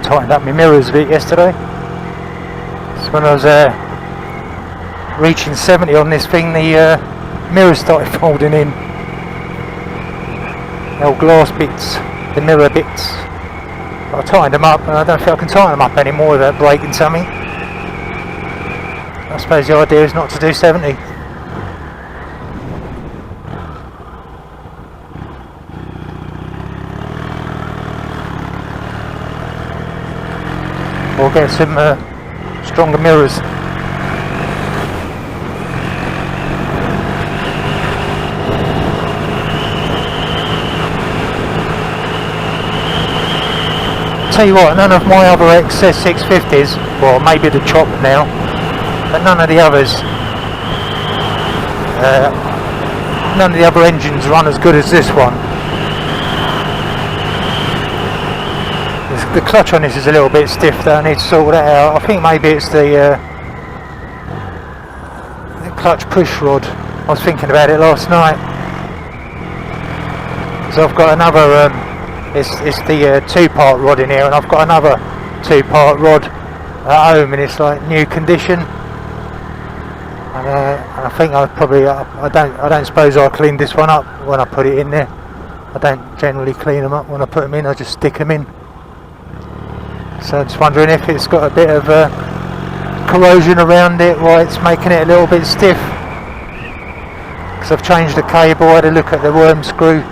Tightened up my mirrors a bit yesterday. So when I was reaching 70 on this thing, the mirrors started folding in. The old glass bits, the mirror bits. But I tightened them up, and I don't think I can tighten them up anymore without breaking something. I suppose the idea is not to do 70. Or get some stronger mirrors. Tell you what, none of my other XS650s, well maybe the chop now, but none of the others, none of the other engines run as good as this one. The clutch on this is a little bit stiff though, I need to sort that out. I think maybe it's the clutch push rod. I was thinking about it last night. So I've got another, it's the two-part rod in here, and I've got another two-part rod at home, and it's like new condition. And I think I probably, I don't suppose I cleaned this one up when I put it in there. I don't generally clean them up when I put them in, I just stick them in. So I'm just wondering if it's got a bit of corrosion around it, why it's making it a little bit stiff. Because I've changed the cable, I had a look at the worm screw,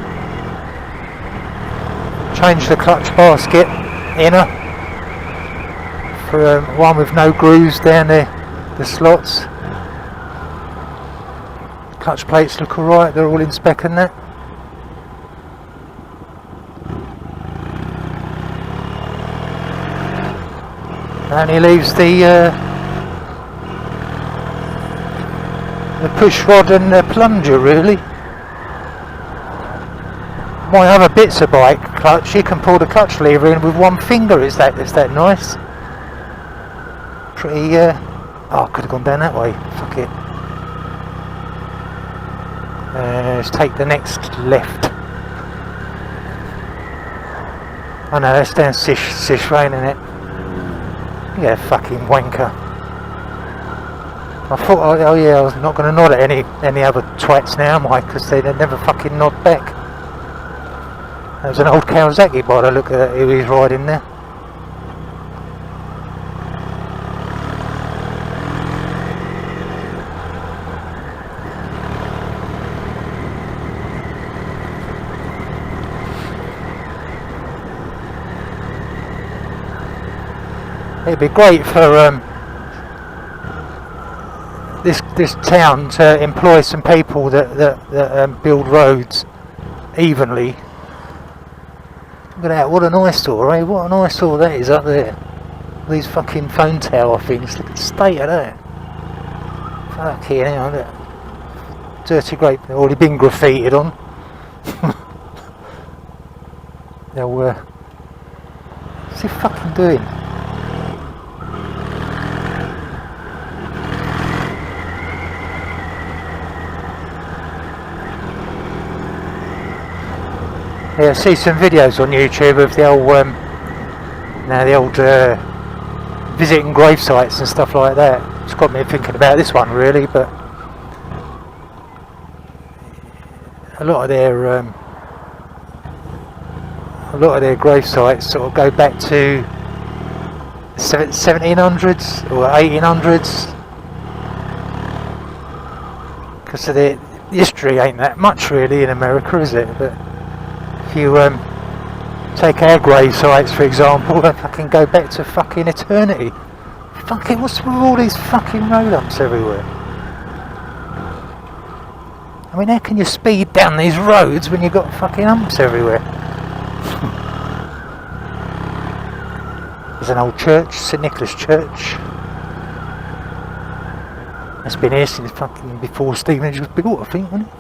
changed the clutch basket inner for one with no grooves down the slots. Clutch plates look alright, they're all in spec and that. And he leaves the push rod and the plunger really. My other bits of bike clutch, you can pull the clutch lever in with one finger. Is that nice? Pretty. Oh, I could have gone down that way. Fuck it. Let's take the next left. Oh no, that's down Sish Rain, isn't it? Yeah, fucking wanker. I thought, oh yeah, I was not going to nod at any other twats now, am I? Because they'd never fucking nod back. That was an old Kawasaki by the look at who he's riding there. It'd be great for this town to employ some people that build roads evenly. Look at that! What an eyesore, eh? What an eyesore that is up there. These fucking phone tower things. Look at the state of that. Fucking hell! Look. Dirty grape. They've already been graffitied on. They'll. What's he fucking doing? Yeah, I see some videos on YouTube of the old visiting grave sites and stuff like that. It's got me thinking about this one really, but a lot of their grave sites sort of go back to 1700s or 1800s, because of the history ain't that much really in America, is it? But if you Take our Gravesites for example, and fucking go back to fucking eternity. Fucking what's with all these fucking road humps everywhere? I mean, how can you speed down these roads when you've got fucking humps everywhere? There's an old church, St Nicholas Church. It's been here since fucking before Stevenage was built, I think, wasn't it?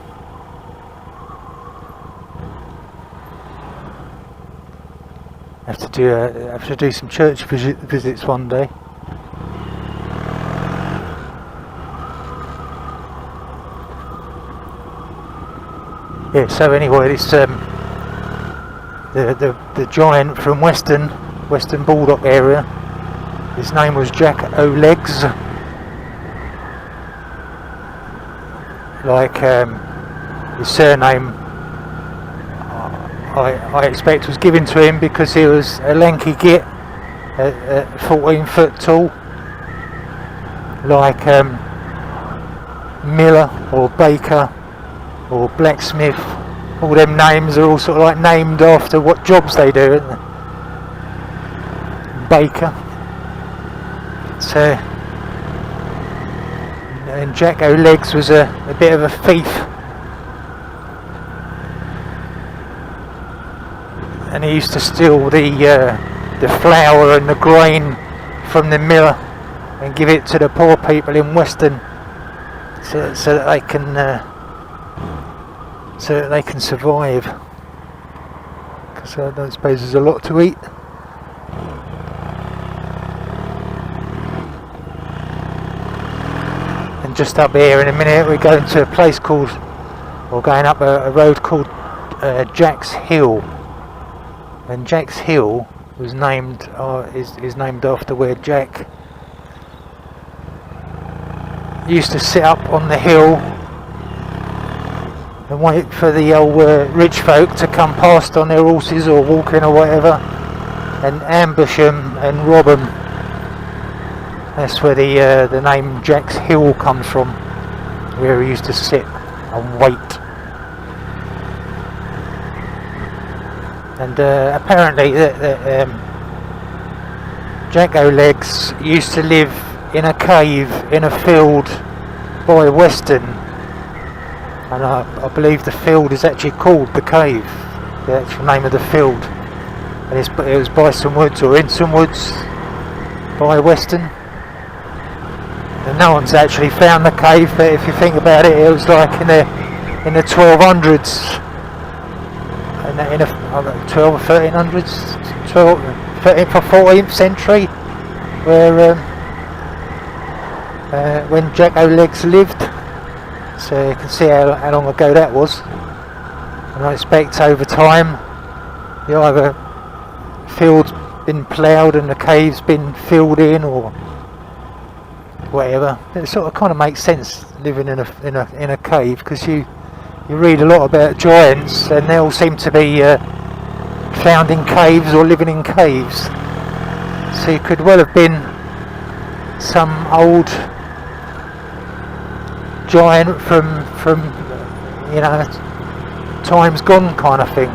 Have to do some church visits one day. Yeah. So anyway, this the giant from Western Baldock area. His name was Jack O'Legs. Like his surname, I expect was given to him because he was a lanky git at 14 foot tall, like Miller or Baker or Blacksmith. All them names are all sort of like named after what jobs they do, isn't they? Baker. So, and Jack O'Legs was a bit of a thief, and he used to steal the flour and the grain from the miller and give it to the poor people in Westen, so that they can survive. Because I don't suppose there's a lot to eat. And just up here in a minute we're going to a place called, or going up a road called Jack's Hill. And Jack's Hill was named is named after where Jack used to sit up on the hill and wait for the old rich folk to come past on their horses or walking or whatever, and ambush them and rob them. That's where the name Jack's Hill comes from, where he used to sit and wait. And apparently Jack O'Legs used to live in a cave in a field by Westen, and I believe the field is actually called the Cave, the actual name of the field, and it was by some woods, or in some woods by Westen, and no one's actually found the cave. But if you think about it, it was like in the 1200s, in a 12 or 1300s, 13th or 14th century, where when Jack O'Legs lived. So you can see how long ago that was. And I expect over time the either field's been ploughed and the cave's been filled in or whatever. It sort of kind of makes sense living in a cave, because you read a lot about giants and they all seem to be found in caves or living in caves. So it could well have been some old giant from times gone kind of thing.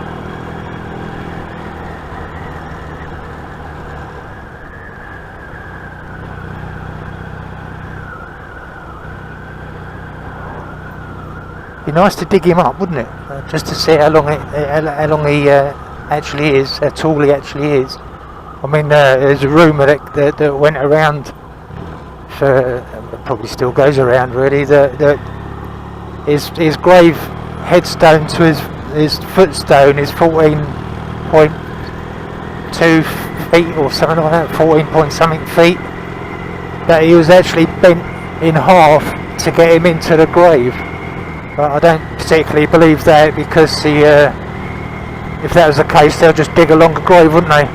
Be nice to dig him up, wouldn't it? Just to see how long he actually is, how tall he actually is. I mean, there's a rumour that went around, for probably still goes around really, that his grave headstone to his footstone is 14.2 feet or something like that, 14 point something feet. That he was actually bent in half to get him into the grave. But I don't particularly believe that, because if that was the case, they'll just dig a longer grave, wouldn't they?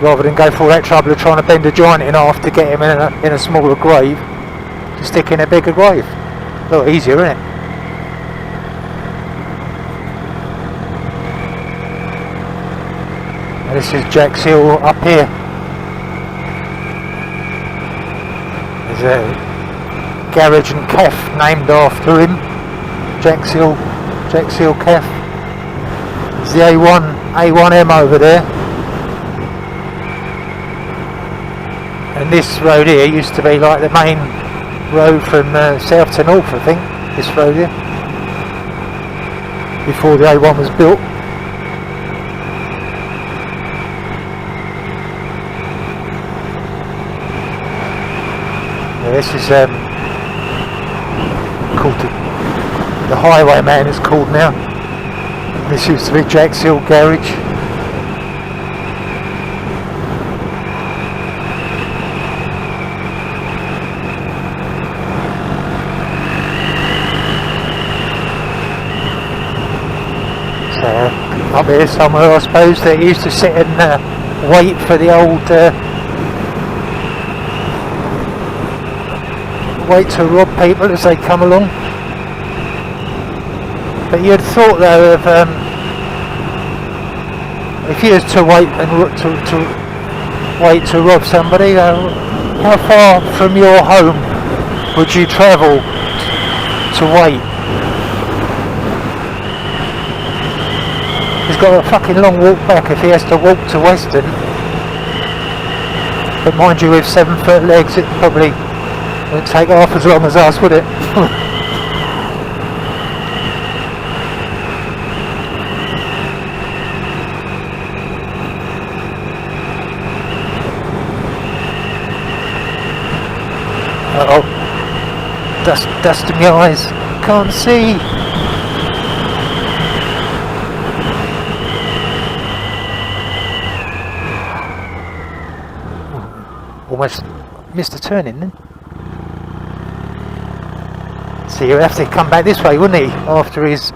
Rather than go for all that trouble of trying to bend a giant in half to get him in a smaller grave, to stick in a bigger grave. A lot easier, isn't it? And this is Jack's Hill up here. There's a garage and cafe named after him. Jack's Hill Cafe. It's the A1 A1M over there. And this road here used to be like the main road from south to north, I think, this road here, before the A1 was built. Yeah, this is called the Highwayman, it's called now. This used to be Jack's Hill Garage. Up here somewhere, I suppose, they used to sit and wait for the old wait to rob people as they come along. But you'd thought though of if you was to wait and wait to rob somebody, how far from your home would you travel to wait? He's got a fucking long walk back if he has to walk to Westen. But mind you, with 7 foot legs, it probably wouldn't take half as long as us, would it? Uh-oh. Dust in my eyes. Can't see. Almost missed a turning then. So he'd have to come back this way, wouldn't he? After he's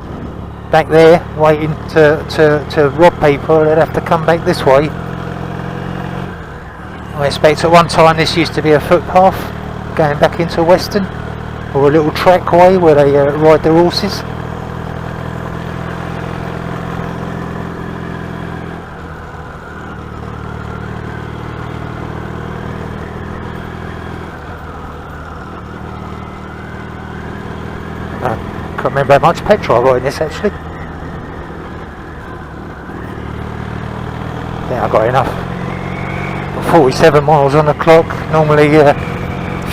back there waiting to rob people, they'd have to come back this way. I expect at one time this used to be a footpath going back into Westen, or a little trackway where they ride their horses. I can't remember how much petrol I got in this actually. Yeah, I got enough. 47 miles on the clock. Normally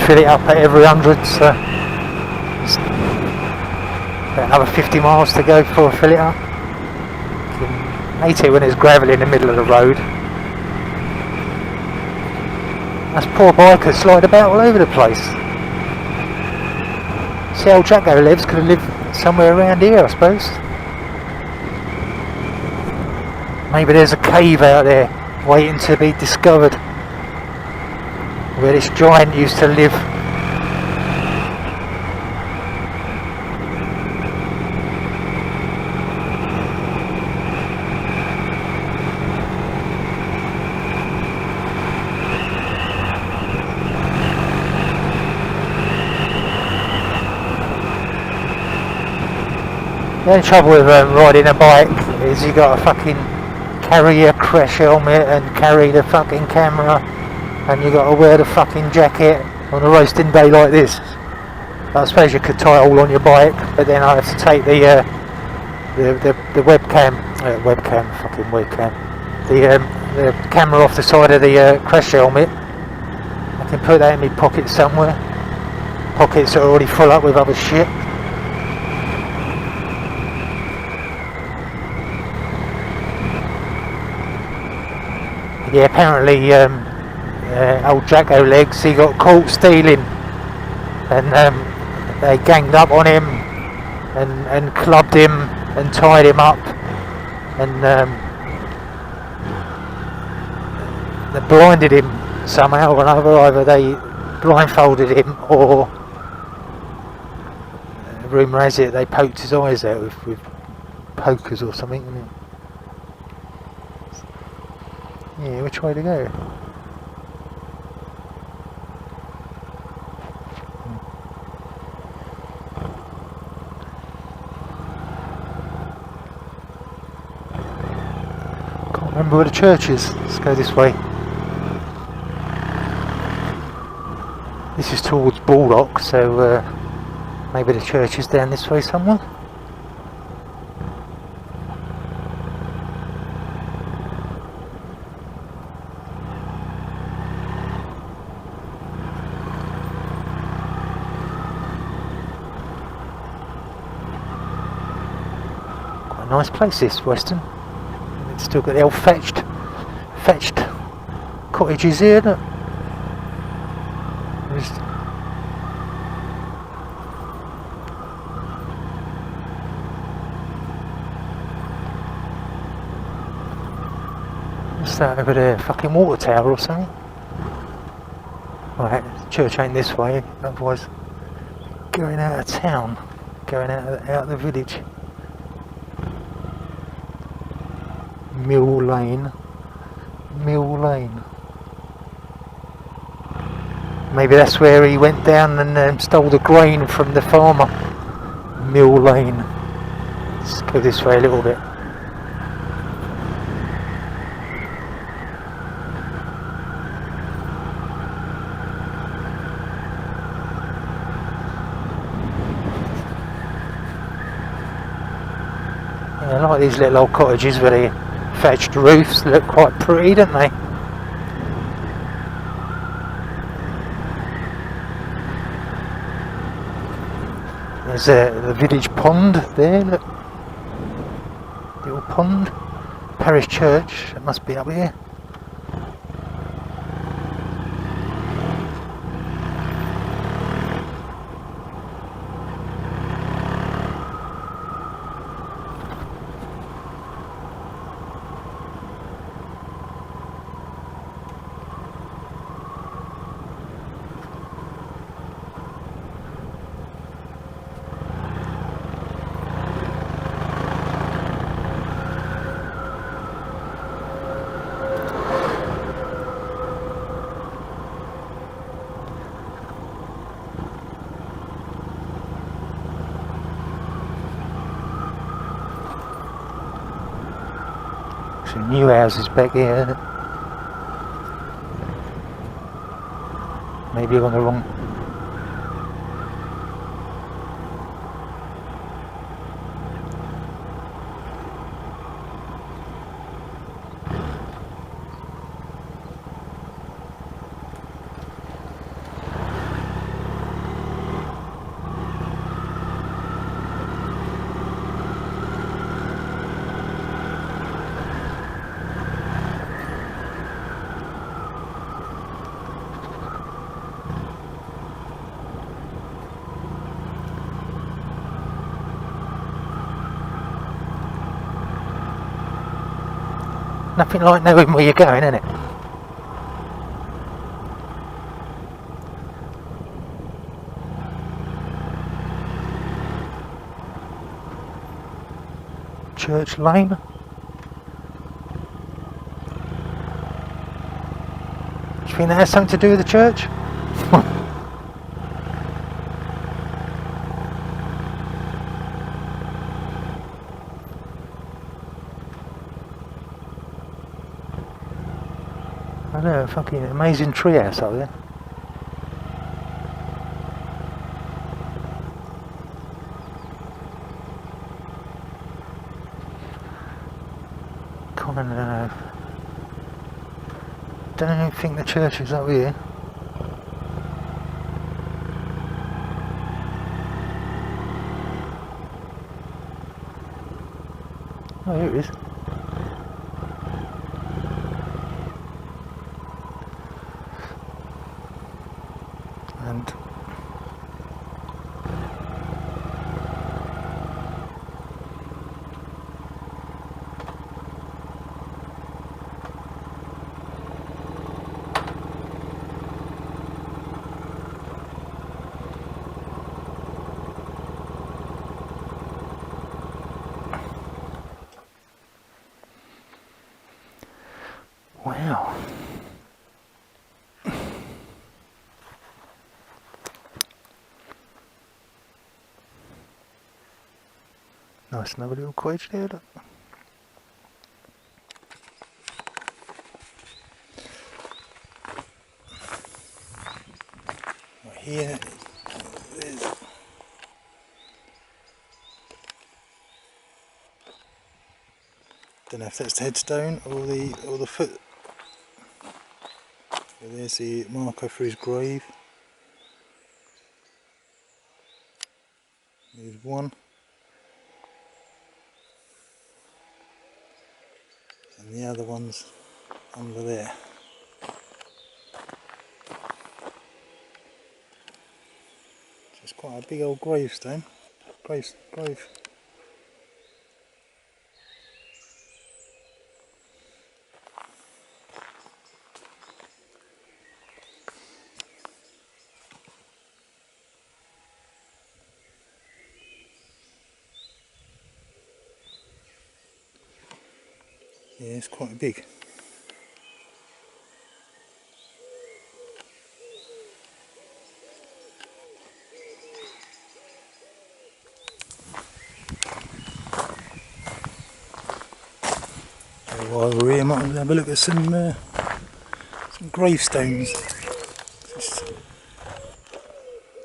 fill it up at every 100, so it's about another 50 miles to go before I fill it up. I hate it when there's gravel in the middle of the road. Us poor bikers slide about all over the place. See, old Jacko lives, could have lived somewhere around here, I suppose. Maybe there's a cave out there waiting to be discovered, where this giant used to live. The only trouble with riding a bike is you got to fucking carry your crash helmet and carry the fucking camera, and you got to wear the fucking jacket on a roasting day like this. I suppose you could tie it all on your bike, but then I have to take the webcam, the camera off the side of the crash helmet. I can put that in my pocket somewhere. Pockets are already full up with other shit. Yeah, apparently old Jacko Legs, he got caught stealing, and they ganged up on him and clubbed him and tied him up, and they blinded him somehow or another. Either they blindfolded him, or rumour has it they poked his eyes out with pokers or something. Yeah, which way to go? Can't remember where the church is. Let's go this way. This is towards Baldock, so maybe the church is down this way somewhere. Nice place this, Westen. It's still got the old thatched cottages here, look. What's that over there? Fucking water tower or something? Right, the church ain't this way, otherwise going out of town, going out of the village. Mill Lane. Maybe that's where he went down and stole the grain from the farmer. Mill Lane. Let's go this way a little bit. Yeah, I like these little old cottages with the thatched roofs, look quite pretty, don't they? There's the village pond there, look. Little pond. Parish church, it must be up here. Some new houses back here. Maybe on the wrong. Nothing like knowing where you're going, isn't it? Church Lane. Do you think that has something to do with the church? I know, fucking amazing treehouse up there. Don't think the church is up here. Oh, here it is. And wow. Nice another little cottage there, look. Right here, there's don't know if that's the headstone or the foot. So there's the marker for his grave. There's one. the other one's under there. It's quite a big old gravestone. Grave. Yeah, it's quite big. So while we're here, might have a look at some gravestones. This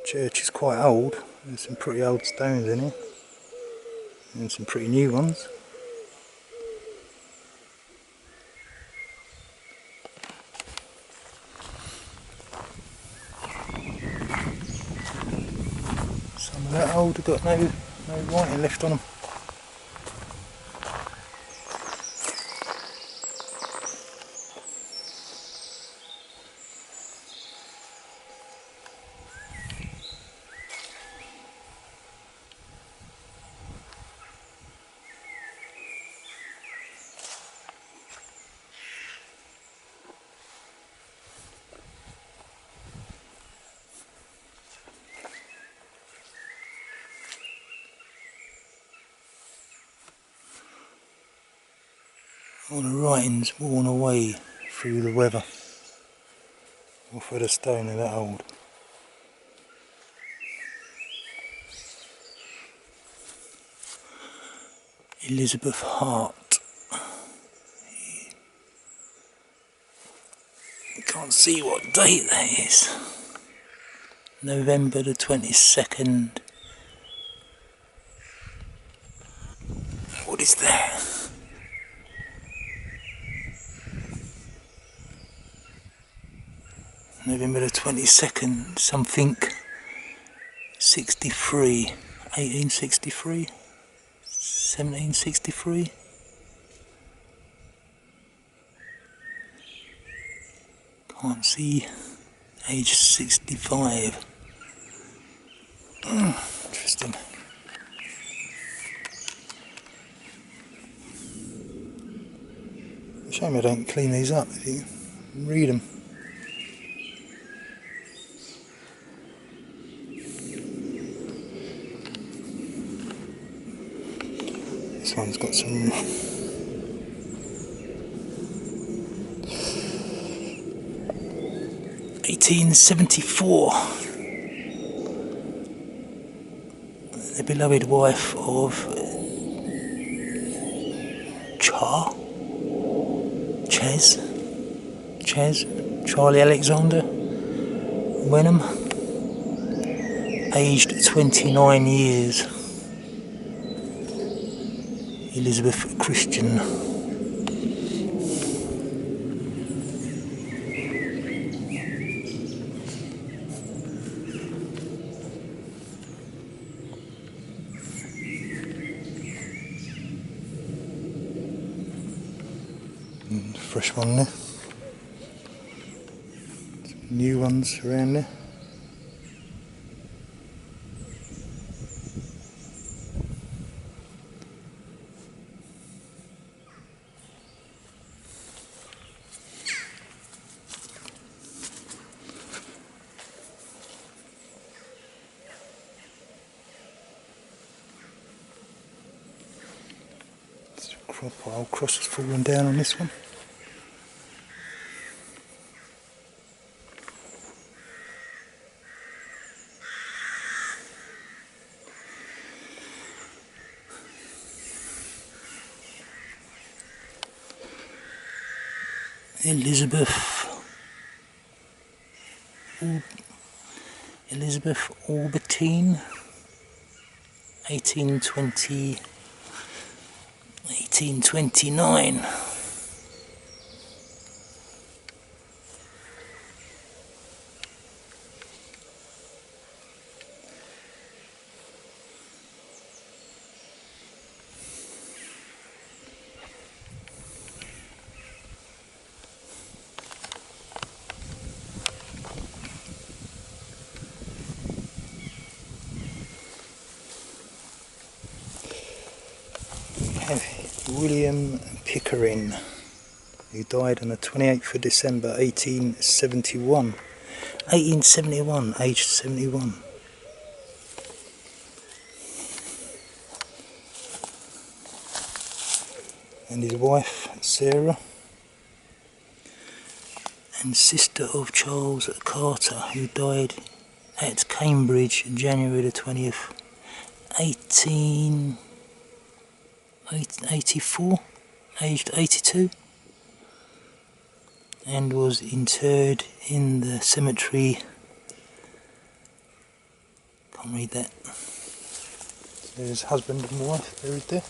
church is quite old. There's some pretty old stones in here, and some pretty new ones. Some of that old have got no writing left on them. All the writing's worn away through the weather. Off of the stone are that old. Elizabeth Hart. You can't see what date that is. November the 22nd. What is that? November the 22nd, something 63, 1863, 1763. Can't see, age 65. Interesting. Shame I don't clean these up if you can read them. This one's got some 1874. The beloved wife of Charlie Alexander Wenham, aged 29 years. Elizabeth Christian. And fresh one there. Some new ones around there. Old cross has fallen down on this one. Elizabeth Albertine, 1829. William Pickering, who died on the 28th of December 1871. 1871, aged 71. And his wife, Sarah. And sister of Charles Carter, who died at Cambridge, January the 20th, 1884, aged 82, and was interred in the cemetery. Can't read that. There's husband and wife buried there.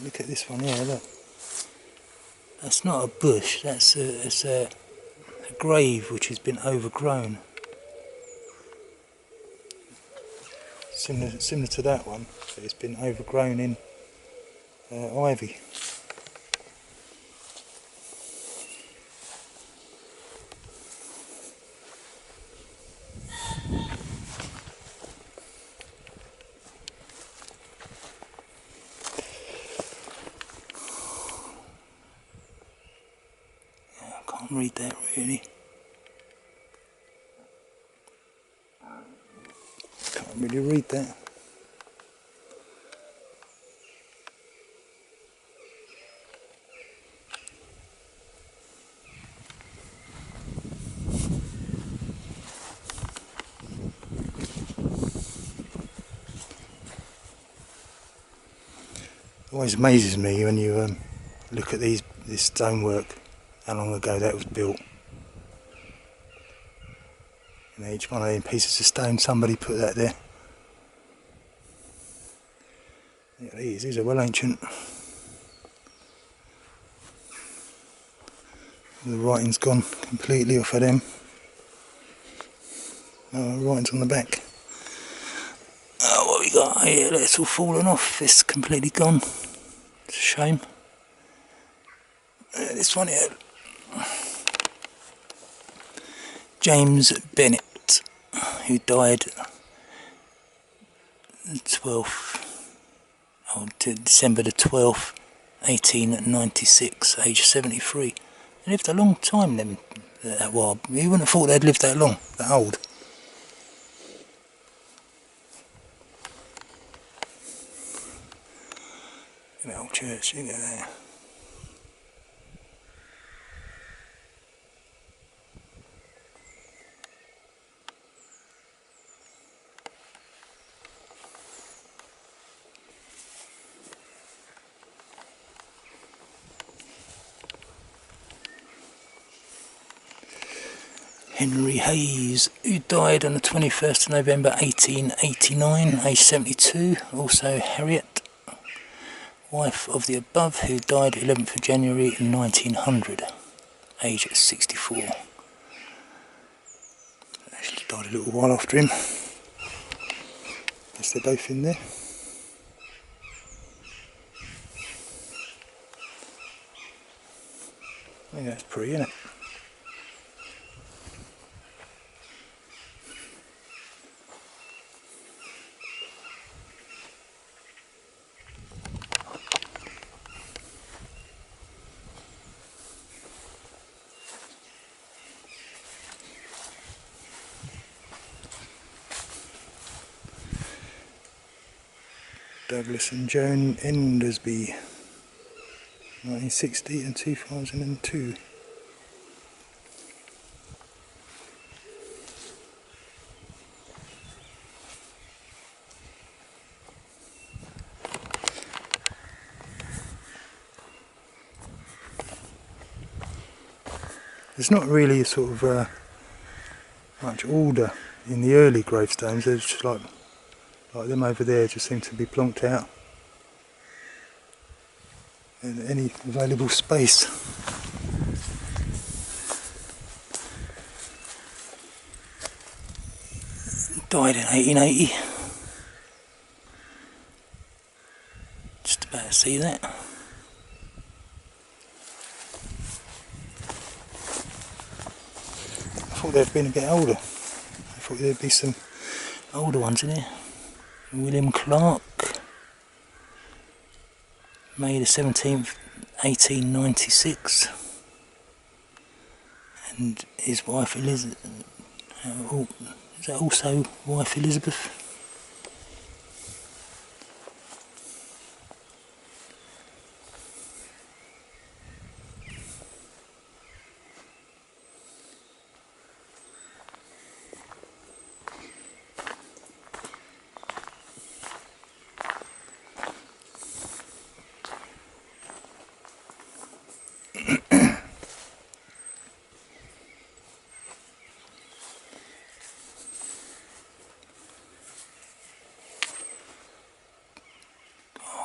Look at this one here, look. That's not a bush, it's a grave which has been overgrown. Similar to that one, but it's been overgrown in ivy. Can't read that really. Can't really read that. It always amazes me when you look at this stonework, how long ago that was built. You know, each one of them pieces of stone, somebody put that there. Yeah, these are well ancient. The writing's gone completely off of them. Oh, the writing's on the back. Oh, what we got here? It's all fallen off. It's completely gone. It's a shame. This one here. James Bennett, who died December the 12th, 1896, age 73. They lived a long time then, that while. You wouldn't have thought they'd lived that long, that old. Look at that old church, look at that. Henry Hayes, who died on the 21st of November 1889, aged 72. Also Harriet, wife of the above, who died 11th of January 1900, aged 64. Actually died a little while after him. Guess they're both in there. I think that's pretty, isn't it? Douglas and Joan Endersby, 1960 and 2002. There's not really a sort of much order in the early gravestones. There's just like them over there just seem to be plonked out in any available space. Died in 1880. Just about see that. I thought they'd been a bit older. I thought there'd be some older ones in here. William Clark, May the 17th, 1896, and his wife Elizabeth. Is that also wife Elizabeth?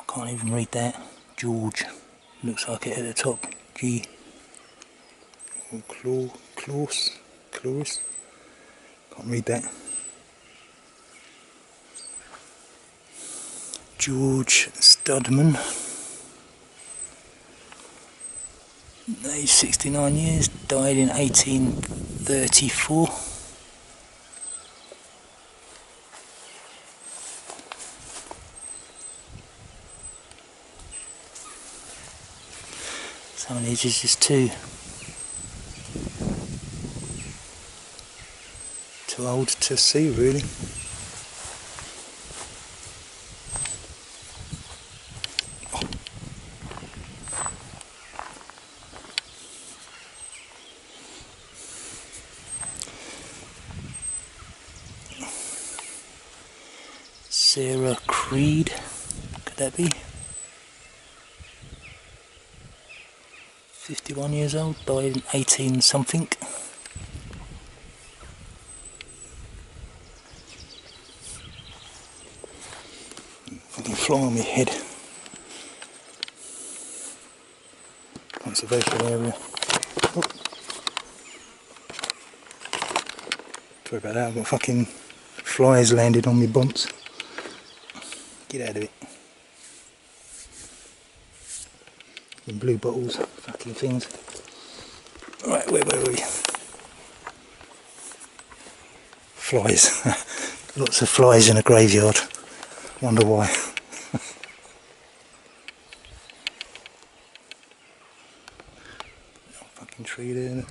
Can't even read that. George. Looks like it at the top. G. Claus. Can't read that. George Studman. Aged 69 years. Died in 1834. Some of these is just too old to see, really. Sarah Creed, could that be? 51 years old, died in 18 something. Fucking fly on my head. Conservation area. Oh. Sorry about that, I've got fucking flies landed on my bonds. Get out of it. In blue bottles, fucking things. Right, where were we? Flies. Lots of flies in a graveyard. Wonder why. Fucking tree there, isn't it?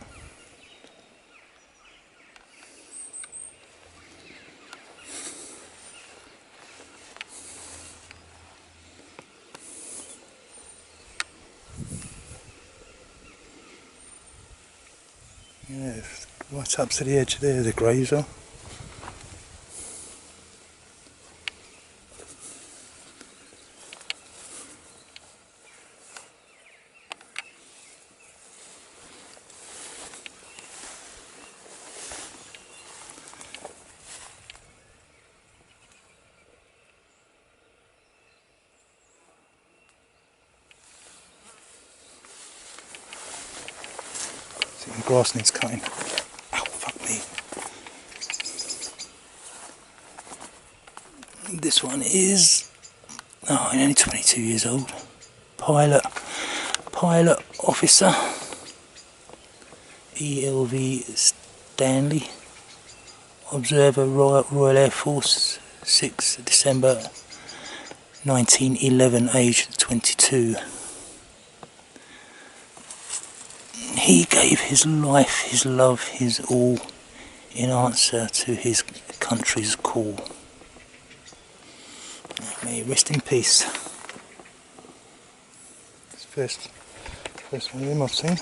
Yeah, right up to the edge there, the graves are. The grass needs cutting. Ow, fuck me. This one is, oh, only 22 years old. Pilot officer. ELV Stanley. Observer Royal Air Force, 6 December 1911, aged 22. He gave his life, his love, his all in answer to his country's call. May he rest in peace. It's the first one of them I've seen.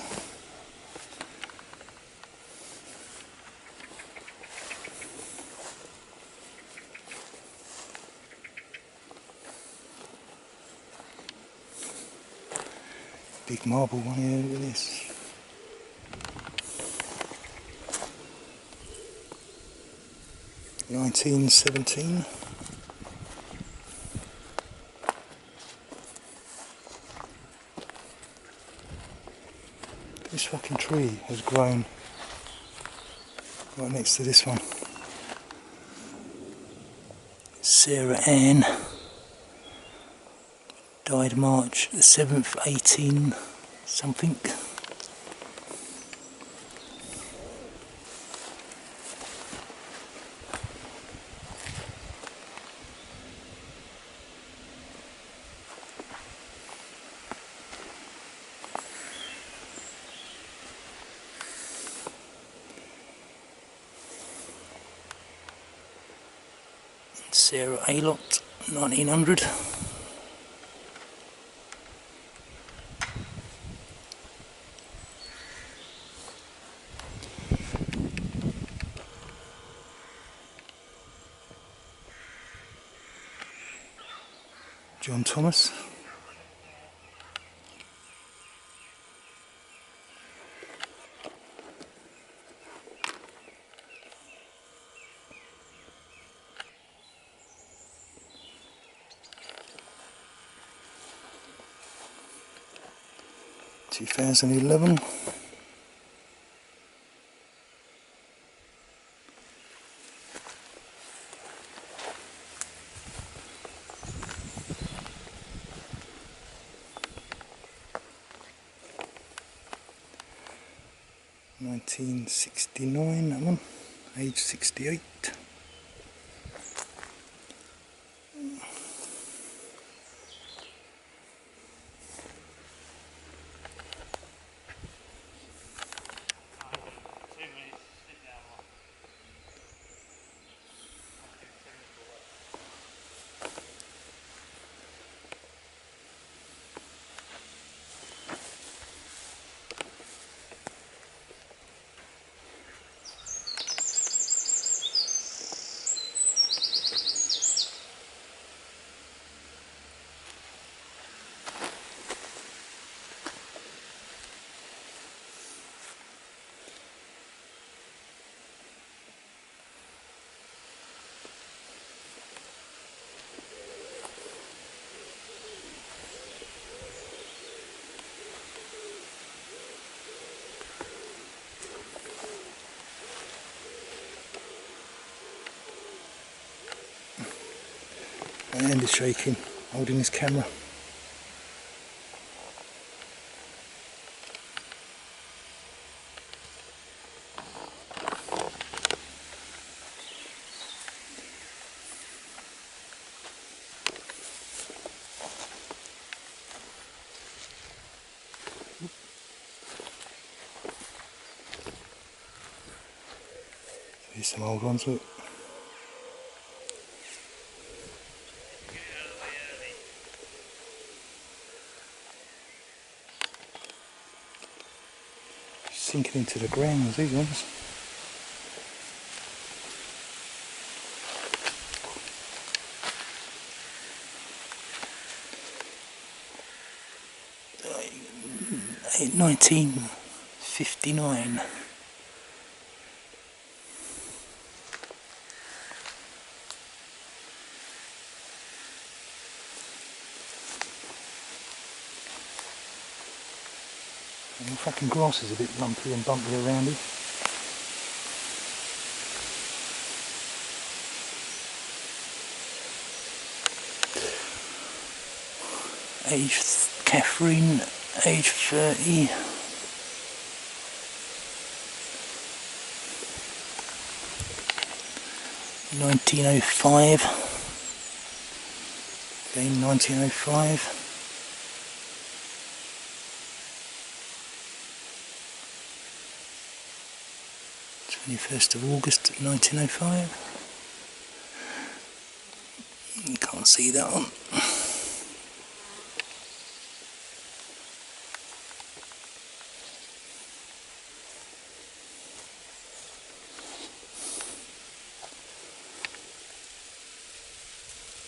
Big marble one here, look at this. (1917). This fucking tree has grown right next to this one. Sarah Ann Died March the 7th, 18 something. Sarah A-Lot, 1900. John Thomas. (2011). (1969), that one, age 68. My hand is shaking, holding this camera. Here's some old ones, look. Sinking into the ground, these ones. In 1959. And the fucking grass is a bit lumpy and bumpy around it. Age Catherine, age 30. (1905). Again 1905. 21st of August 1905. You can't see that one.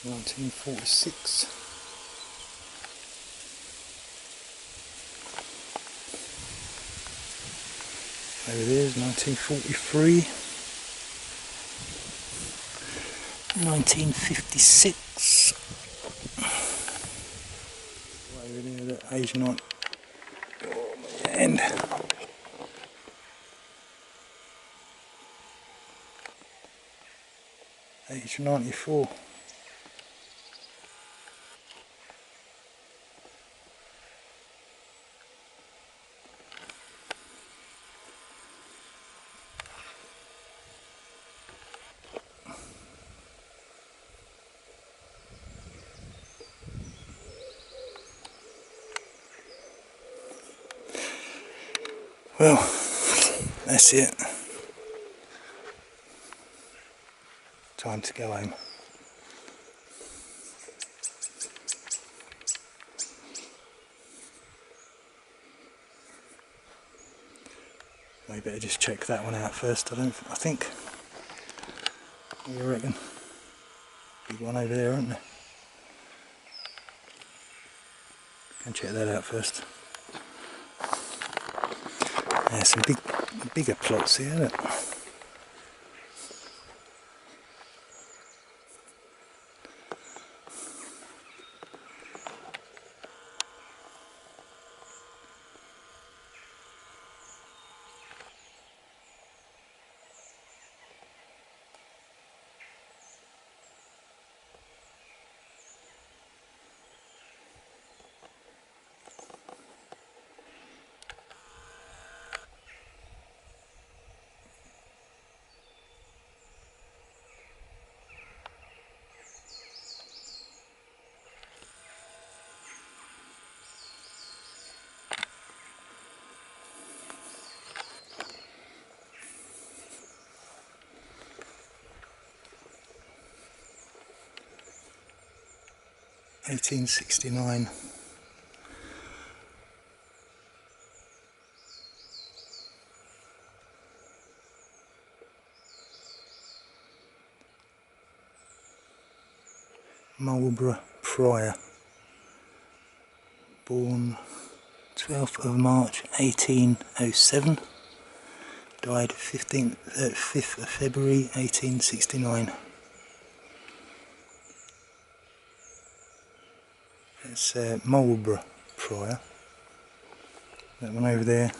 (1946). Over there is 1943. 1956. Over there, that age 9. Oh, my hand. Age 94. Well, that's it. Time to go home. We better just check that one out first. I think. What do you reckon? Big one over there, isn't there? Go and check that out first. There's some bigger plots here, look. $18.69. Marlborough, Pryor. Born 12th of March 1807. Died 5th of February 1869. It's Marlborough, Pryor. That one over there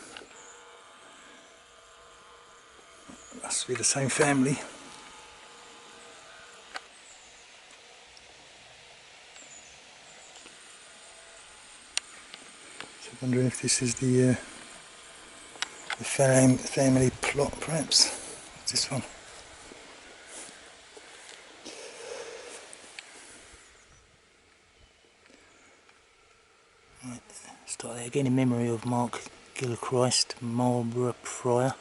must be the same family. So I'm wondering if this is the family plot, perhaps. What's this one? Right, start there again. In memory of Mark Gilchrist, Marlborough, Pryor,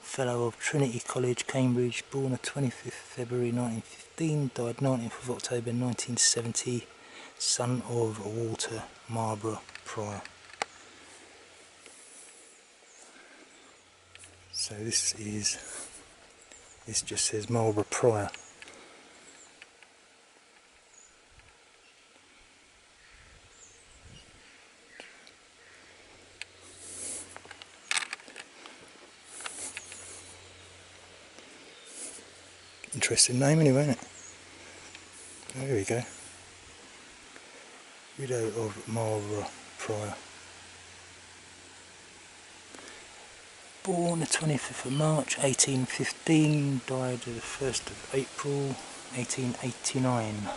Fellow of Trinity College, Cambridge, born the 25th February 1915, died 19th of October 1970, son of Walter Marlborough, Pryor. So this just says Marlborough, Pryor. Interesting name anyway, isn't it? There we go. Widow of Marlborough, Pryor. Born the 25th of March 1815, died the 1st of April 1889.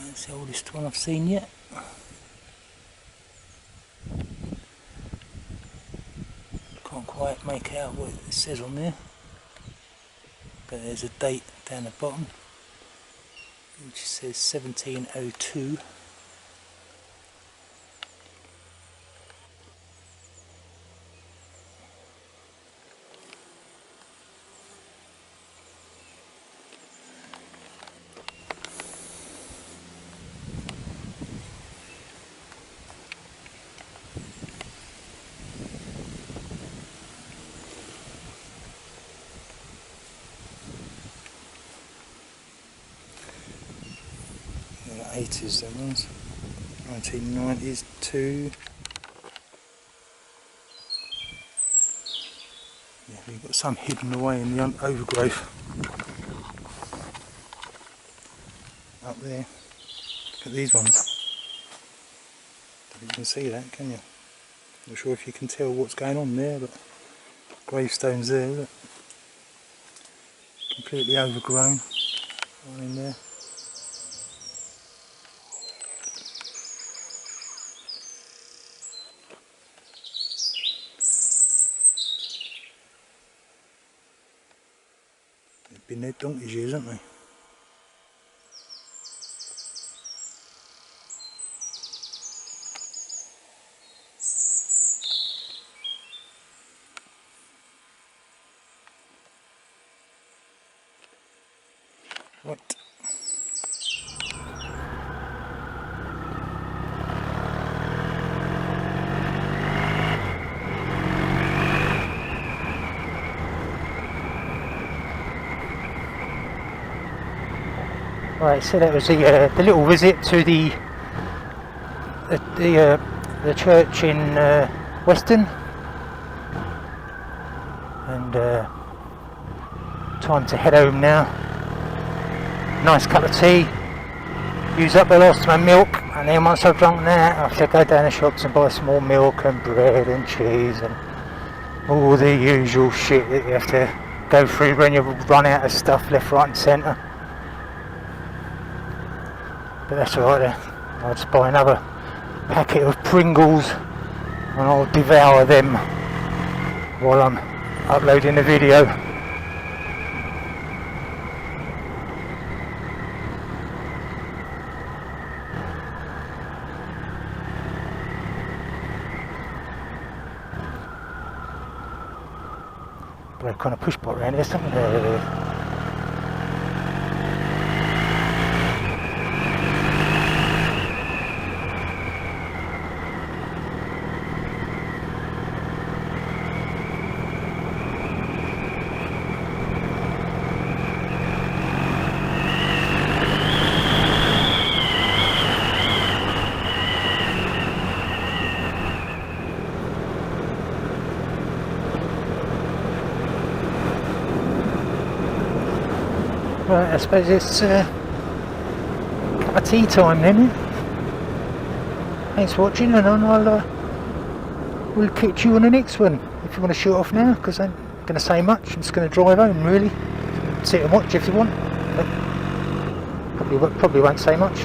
That's the oldest one I've seen yet. Can't quite make out what it says on there, but there's a date down the bottom which says 1702. The 80s, that ones. 1990s too. Yeah, we've got some hidden away in the overgrowth. Up there. Look at these ones. You can see that, can you? Not sure if you can tell what's going on there, but gravestones there, look. Completely overgrown. One in there. They've been there donkey's years, haven't they? Right, so that was the little visit to the church in Westen, and time to head home now. Nice cup of tea, use up the last of my milk, and then once I've drunk that I have to go down the shops and buy some more milk and bread and cheese and all the usual shit that you have to go through when you run out of stuff left, right and centre. But that's alright then, I'll just buy another packet of Pringles and I'll devour them while I'm uploading the video. But I kind of push button around here, something there. Right, I suppose it's cup of tea time then. Thanks for watching, and we'll catch you on the next one. If you want to shoot off now, because I'm going to say much, I'm just going to drive home really. Sit and watch if you want, but probably won't say much.